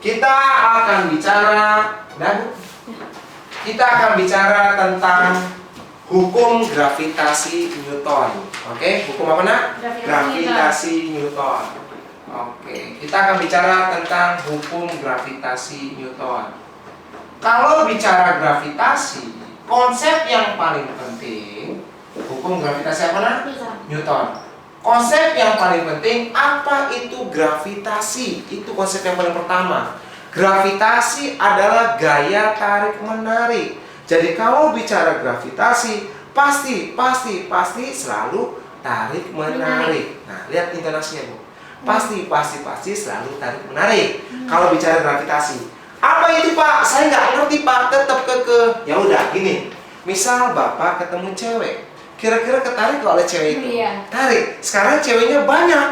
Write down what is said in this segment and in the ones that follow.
kita akan bicara tentang hukum gravitasi Newton. Oke, hukum apa nak? Gravitasi Newton. Oke, kita akan bicara tentang hukum gravitasi Newton. Kalau bicara gravitasi, konsep yang paling penting, hukum gravitasi apa nak? Newton. Konsep yang paling penting, apa itu gravitasi? Itu konsep yang paling pertama. Gravitasi adalah gaya tarik menarik. Jadi kalau bicara gravitasi, pasti selalu tarik menarik. Nah, lihat intonasinya, Bu. Pasti selalu tarik menarik. Kalau bicara gravitasi, apa itu, Pak? Saya nggak ngerti, Pak. Tetap keke. Ya udah, gini. Misal Bapak ketemu cewek, kira-kira ketarik gak oleh cewek itu? Iya. Tarik. Sekarang ceweknya banyak,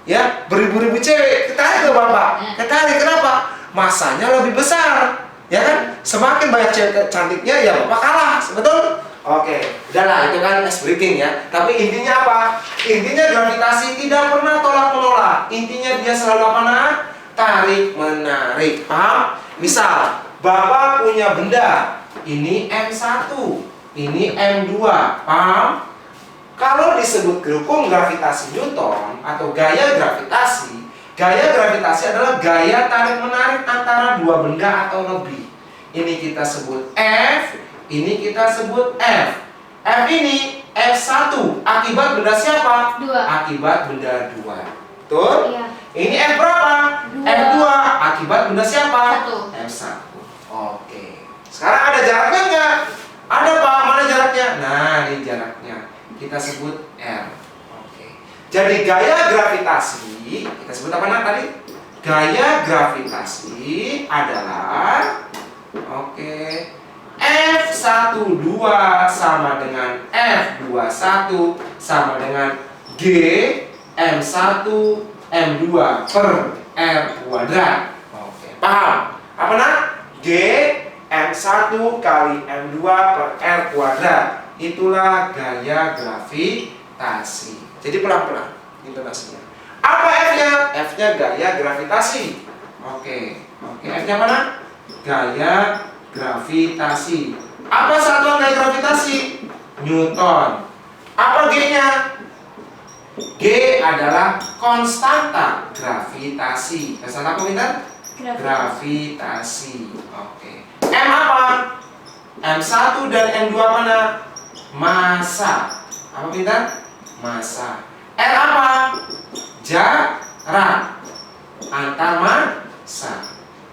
ya, beribu-ribu cewek. Ketarik gak Bapak? Ketarik. Kenapa? Masanya lebih besar, ya kan? Semakin banyak cewek cantiknya, ya Bapak kalah, betul? Oke, udahlah, itu kan ice breaking ya. Tapi intinya apa? Intinya gravitasi tidak pernah tolak-menolak. Intinya dia selalu apa nak? Tarik menarik. Paham? Misal Bapak punya benda, ini M1, ini M2, paham? Kalau disebut hukum gravitasi Newton atau gaya gravitasi adalah gaya tarik menarik antara dua benda atau lebih. Ini kita sebut F, ini kita sebut F. F ini F1 akibat benda siapa? 2. Akibat benda 2. Betul? Iya. Ini F berapa? 2. F2 akibat benda siapa? 1. F1. Oke. Sekarang ada jaraknya nggak? Ada, Pak. Mana jaraknya? Nah, ini jaraknya. Kita sebut R. Oke. Jadi gaya gravitasi, kita sebut apa nak tadi? Gaya gravitasi adalah F12 sama dengan F21 sama dengan G M1 M2 per R kuadrat. Oke, paham? Apa nak? G M1 kali M2 per R kuadrat. Itulah gaya gravitasi. Jadi pelan-pelan intonasinya. Apa F-nya? F-nya gaya gravitasi. Oke, F-nya mana? Gaya gravitasi. Apa satuan gaya gravitasi? Newton. Apa G-nya? G adalah konstanta gravitasi. Konstanta apa, Pintar? Gravitasi. Oke. M apa? M1 dan M2 mana? Massa. Apa, Pintar? Massa. R apa? Jarak antar massa.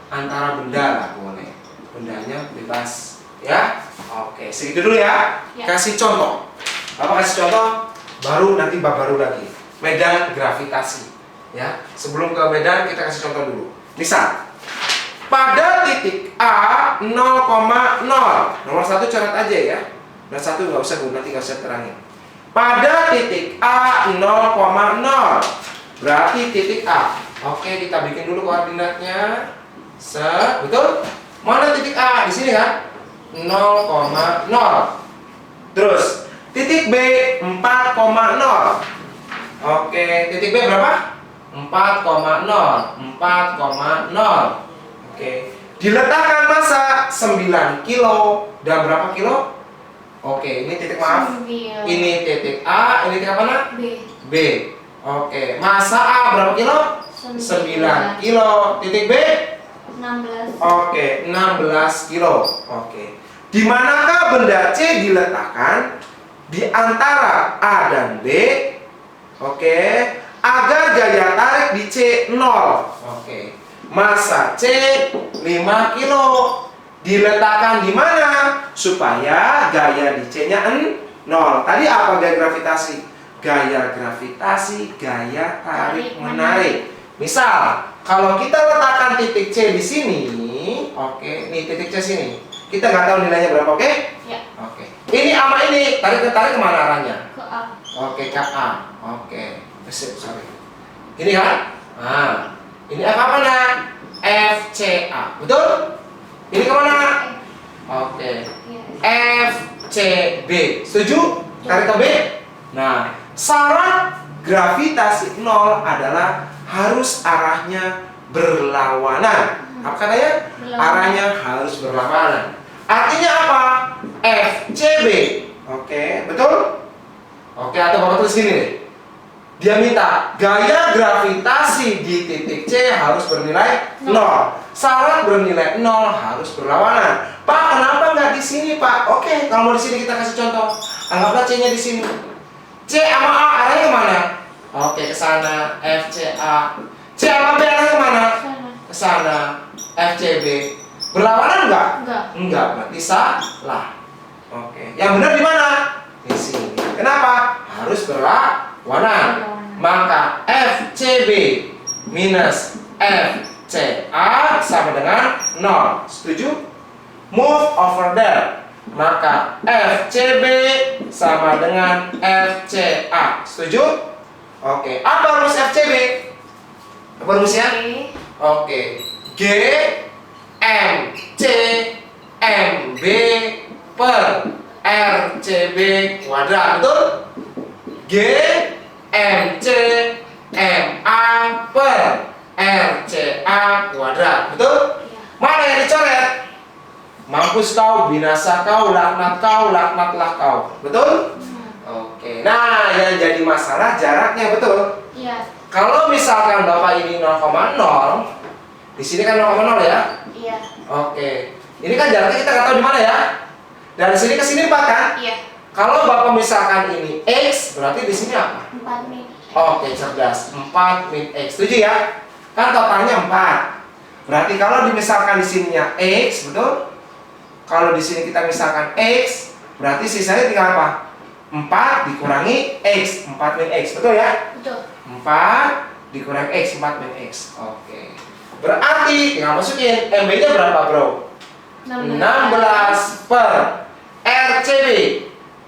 Antara benda lah boleh. Bendanya bebas, ya. Oke, segitu dulu ya. Kasih contoh. Bapak kasih contoh, baru nanti bab baru lagi. Medan gravitasi, ya. Sebelum ke medan kita kasih contoh dulu. Misal, pada titik A 0,0. Nomor 1 coret aja ya. Nomor 1 nggak usah, nanti nggak usah terangin. Pada titik A 0,0. Berarti titik A. Oke, kita bikin dulu koordinatnya. Betul? Mana titik A? Di sini kan? 0,0. Terus titik B 4,0. Oke, titik B berapa? 4,0. 4,0. Oke. Diletakkan massa 9 kilo dan berapa kilo? Oke, ini titik maaf. 9. Ini titik A, ini titik apa nak? B. B. Oke, massa A berapa kilo? 9 kilo. Titik B? 16. Oke, 16 kilo. Oke. Di manakah benda C diletakkan di antara A dan B? Oke, agar gaya tarik di C 0. Oke. Massa C 5 kilo. Diletakkan di mana supaya gaya di C-nya 0. Tadi apa gaya gravitasi? Gaya gravitasi gaya tarik menarik. Misal, kalau kita letakkan titik C di sini, oke, nih titik C sini. Kita nggak tahu nilainya berapa, oke? Ya. Oke. Ini sama ini, tarik kemana arahnya? Ke A. Oke, ke A. Oke. Sorry. Ini kan? Nah, ini F apa nah? FCA, betul? Ini kemana? Oke. FCB, setuju? Tarik ke B. Nah, syarat gravitasi 0 adalah harus arahnya berlawanan. Apa katanya? Arahnya harus berlawanan. Artinya apa? FCB. Oke, betul? Oke, atau Bapak tulis gini nih. Dia minta gaya gravitasi di titik C harus bernilai 0. Syarat bernilai 0 harus berlawanan. Pak, kenapa nggak di sini, Pak? Oke, kalau mau di sini kita kasih contoh. Anggaplah C-nya di sini. C sama A arahnya kemana? Oke, ke sana. FCA. C sama B arahnya kemana? Ke sana. FCB. Berlawanan enggak? Enggak, berarti salah. Oke, yang benar di mana? Di sini. Kenapa? Harus berlawanan. Maka FCB minus FCA sama dengan 0. Setuju? Move over there. Maka FCB sama dengan FCA. Setuju? Oke, apa rumus FCB? Apa rumusnya? Oke, G M C M B per RCB kuadrat, betul? G M C M A per RCA kuadrat, betul? Mana yang dicoret? Mampus kau, binasa kau, laknatlah kau, betul? Oke, nah yang jadi masalah jaraknya, betul? Iya. Kalau misalkan Bapak ini 0,0, di sini kan 0,0 ya? Iya. Oke, ini kan jaraknya kita nggak tahu di mana ya? Dari sini ke sini 4 kan? Iya. Kalau Bapak misalkan ini X, berarti di sini apa? 4 min. Oke, cerdas. 4 min X. Setuju ya? Kan totalnya 4. Berarti kalau misalkan di sininya X, betul? Kalau di sini kita misalkan X, berarti sisanya tinggal apa? 4 dikurangi X, 4 min X, betul ya? Betul. 4 dikurangi X, 4 min X. Oke. Berarti tinggal masukin MB-nya berapa, bro? 16 per RCB.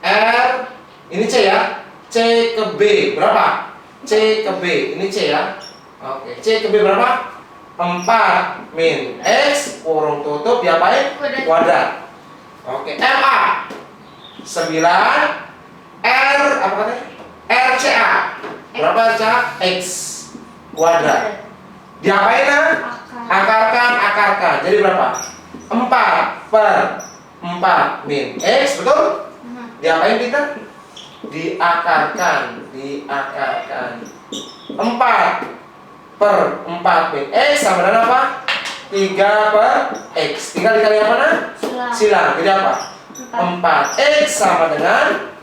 R ini C ya. C ke B berapa? C ke B. Ini C ya. Oke, C ke B berapa? 4 min X kurung tutup diapain? Kuadrat. Oke, MA 9 R apa katanya? RCA berapa RCA? X kuadrat. Diapain nah? Akarkan. Jadi berapa? 4 per 4 min X, betul? Diapain kita? Diakarkan. 4 per 4 min X sama dengan apa? 3 per X. 3 dikali apa nah? Silang. Jadi apa? 4X sama dengan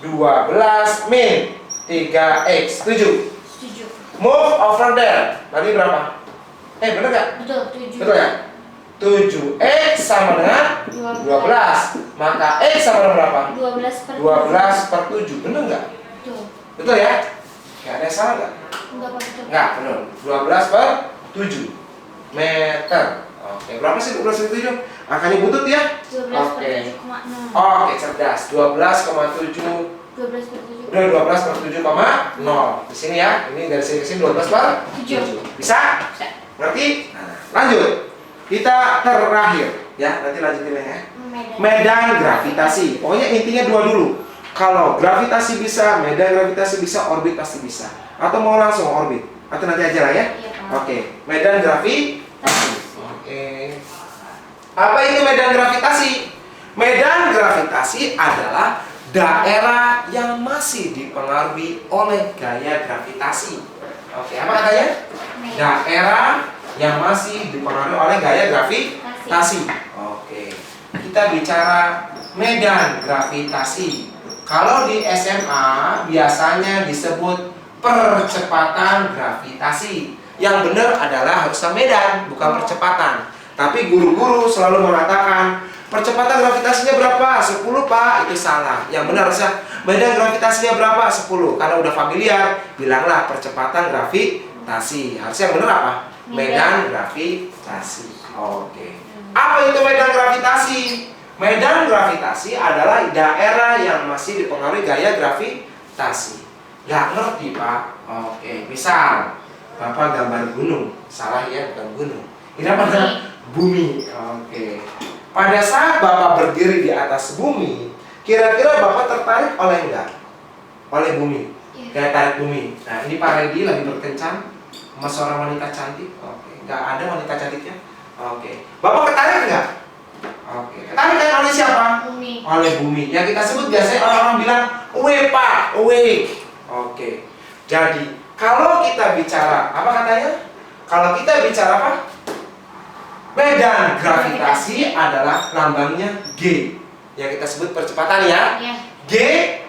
12 min 3X. Setuju? Setuju. Move over there. Tadi berapa? Bener gak? Betul, 7. Betul ya? 7X sama dengan 12. Maka X sama dengan berapa? 12 per 7. Bener gak? Betul. Betul ya? Gak ada yang salah gak? Enggak, Pak, betul. Enggak, benar. 12 per 7 meter. Oke, berapa sih 12 per 7? Angkanya butut ya? 12 per 7,6. Oke, cerdas. 12,7. 12 per 7. Udah 12 per 7,0. Di sini ya. Ini dari sini ke sini 12 per 7. Bisa? Bisa. Ngerti? Nah, lanjut. Kita terakhir ya. Nanti lanjutin ya. Medan gravitasi. Pokoknya intinya 2 dulu. Kalau gravitasi bisa, medan gravitasi bisa, orbit pasti bisa. Atau mau langsung orbit? Atau nanti aja lah ya? Iya, Pak. Oke, medan gravitasi. Oke. Apa itu medan gravitasi? Medan gravitasi adalah daerah yang masih dipengaruhi oleh gaya gravitasi. Oke, apa katanya? Daerah yang masih dipengaruhi oleh gaya gravitasi. Oke. Kita bicara medan gravitasi. Kalau di SMA biasanya disebut percepatan gravitasi. Yang benar adalah harusnya medan, bukan percepatan. Tapi guru-guru selalu mengatakan percepatan gravitasinya berapa? 10, Pak. Itu salah. Yang benar harusnya medan gravitasinya berapa? 10. Karena udah familiar, bilanglah percepatan gravitasi. Harusnya yang benar apa? Medan gravitasi. Oke. Apa itu medan gravitasi? Medan gravitasi adalah daerah yang masih dipengaruhi gaya gravitasi. Gak ngerti, Pak? Oke, misal Bapak gambar gunung. Salah ya, bukan gunung. Ini apa? Bumi. Oke. Pada saat Bapak berdiri di atas bumi, kira-kira Bapak tertarik oleh enggak? Oleh bumi. Kayak tarik bumi. Nah, ini Pak Redi lagi berkencan sama seorang wanita cantik. Oke. Gak ada wanita cantiknya? Oke. Bapak tertarik nggak? Oke. Tertarik kan oleh siapa? Bumi. Oleh bumi. Yang kita sebut biasanya orang-orang bilang awake Pak, awake. Oke. Jadi kalau kita bicara apa katanya? Kalau kita bicara apa? Medan gravitasi adalah lambangnya G. Yang kita sebut percepatan ya. Ya. G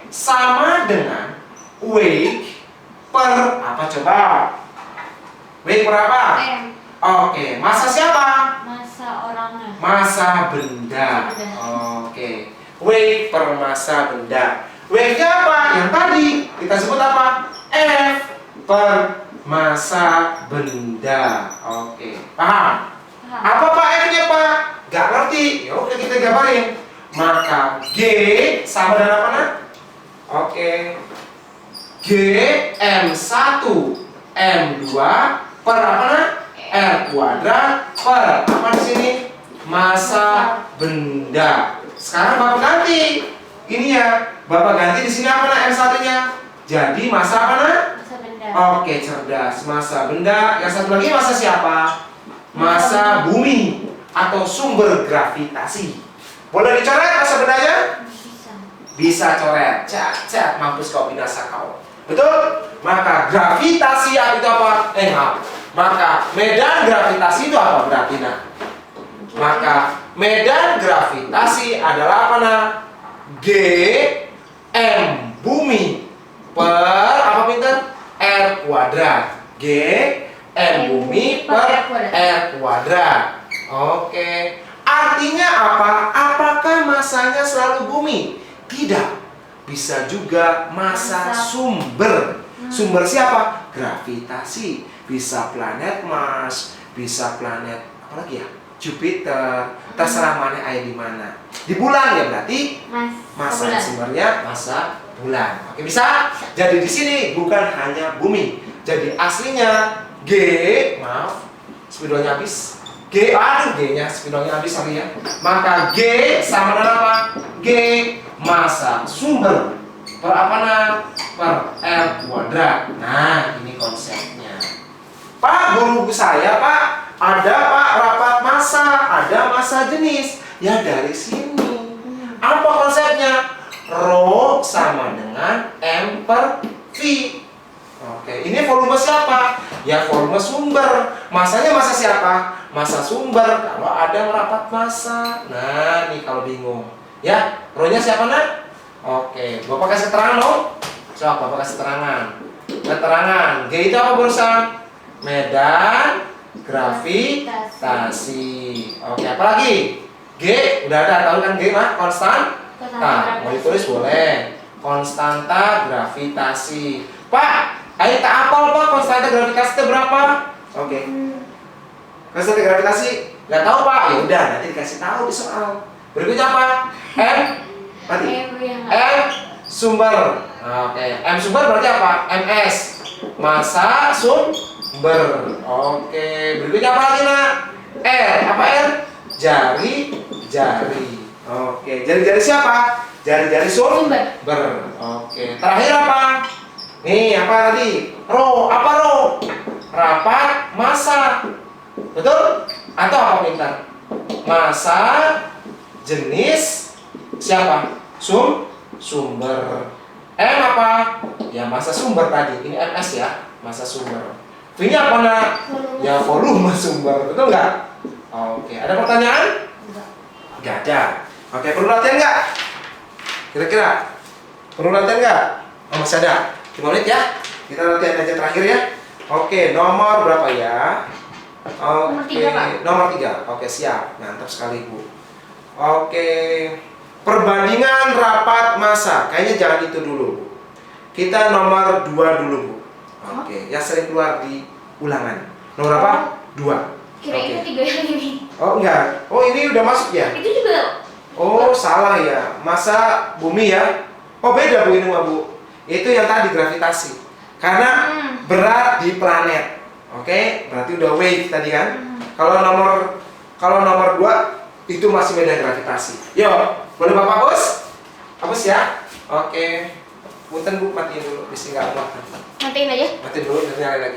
sama dengan wake per apa coba? Wake per apa? M. Oke, massa siapa? Masa orangnya. Massa benda. Benda. Oke. Wake per massa benda. Wake-nya apa? Yang tadi kita sebut apa? F per massa benda. Oke. Paham? Apa Pak F-nya Pak? Gak ngerti. Ya udah kita gambarin. Maka G sama dengan apa nak? Oke. G M1 M2 per apa nak? R kuadrat per apa di sini? Massa benda. Sekarang Bapak ganti. Ini ya, Bapak ganti di sini apa nak M1-nya? Jadi massa apa nak? Masa benda. Oke, cerdas. Massa benda. Yang satu lagi massa siapa? Massa bumi atau sumber gravitasi. Boleh dicoret massa bendanya? Bisa. Bisa coret. Cat, mampus kau binasa kau. Betul? Maka gravitasi itu apa? Maaf. Maka medan gravitasi itu apa berarti nak? Maka medan gravitasi adalah apa nak? G M bumi per apa pinter? R kuadrat. G M bumi per R kuadrat. Oke. Artinya apa? Apakah massanya selalu bumi? Tidak. Bisa juga massa sumber. Sumber siapa? Gravitasi. Bisa planet Mars, bisa planet apa lagi ya? Jupiter. Terserah mana ada di mana. Di bulan ya berarti massa sumbernya massa bulan. Oke, bisa? Jadi di sini bukan hanya bumi. Jadi aslinya G, maaf, spidolnya habis. G, G-nya spidolnya habis sorry ya. Maka G sama dengan apa? G massa sumber per apa nah? Per R kuadrat. Nah, ini konsepnya. Pak, guru saya Pak, ada Pak rapat massa, ada massa jenis. Ya dari sini. Apa konsepnya? Rho sama dengan M per V. Oke, ini volume siapa? Ya volume sumber. Massanya massa siapa? Massa sumber. Kalau ada merapat massa. Nah, nih kalau bingung. Ya, rho-nya siapa nak? Oke, Bapak kasih keterangan dong. Coba Bapak kasih keterangan. Keterangan. G itu apa barusan? Medan gravitasi. Oke, apa lagi? G udah ada, tahu kan G mah konstan? Nah, mau ditulis boleh. Konstanta gravitasi. Pak, ayo tak apal Pak konstanta gravitasi itu berapa? Oke. Konstanta gravitasi nggak tahu Pak? Ya udah, nanti dikasih tahu di soal. Berikutnya apa? M mati. M sumber. Oke, M sumber berarti apa? MS massa sumber. Oke, berikutnya apa lagi nak? R apa R? Jari. Oke, jari siapa? Jari sumber. Oke, terakhir apa? Nih apa tadi? Rho. Apa rho? Rapat massa. Betul? Atau apa pintar? Massa jenis siapa? Sumber. M apa? Ya massa sumber tadi. Ini MS ya, massa sumber. V-nya apa nak? Ya volume sumber. Betul nggak? Oke, ada pertanyaan? Nggak ada. Oke, perlu latihan nggak? Kira-kira perlu latihan nggak? Oh, masih ada. 5 menit ya. Kita latihan aja terakhir ya. Oke, nomor berapa ya? Oke, nomor 3. Oke, siap. Mantap sekali Bu. Oke, perbandingan rapat massa. Kayaknya jangan itu dulu Bu. Kita nomor 2 dulu Bu. Oke, yang sering keluar di ulangan. Nomor apa? 2. Kira-kira 3 yang ini. Oh enggak. Oh ini udah masuk ya? Itu juga. Oh salah ya. Massa bumi ya? Oh beda Bu ini mah Bu. Itu yang tadi gravitasi. Karena berat di planet. Oke, berarti udah weight tadi kan? Kalau nomor 2 itu masih medan gravitasi. Yo, boleh Bapak Bos? Hapus ya? Oke. Punten Bu, matiin dulu. Bisa nggak mau? Matiin aja. Matiin dulu, nanti nyalain lagi.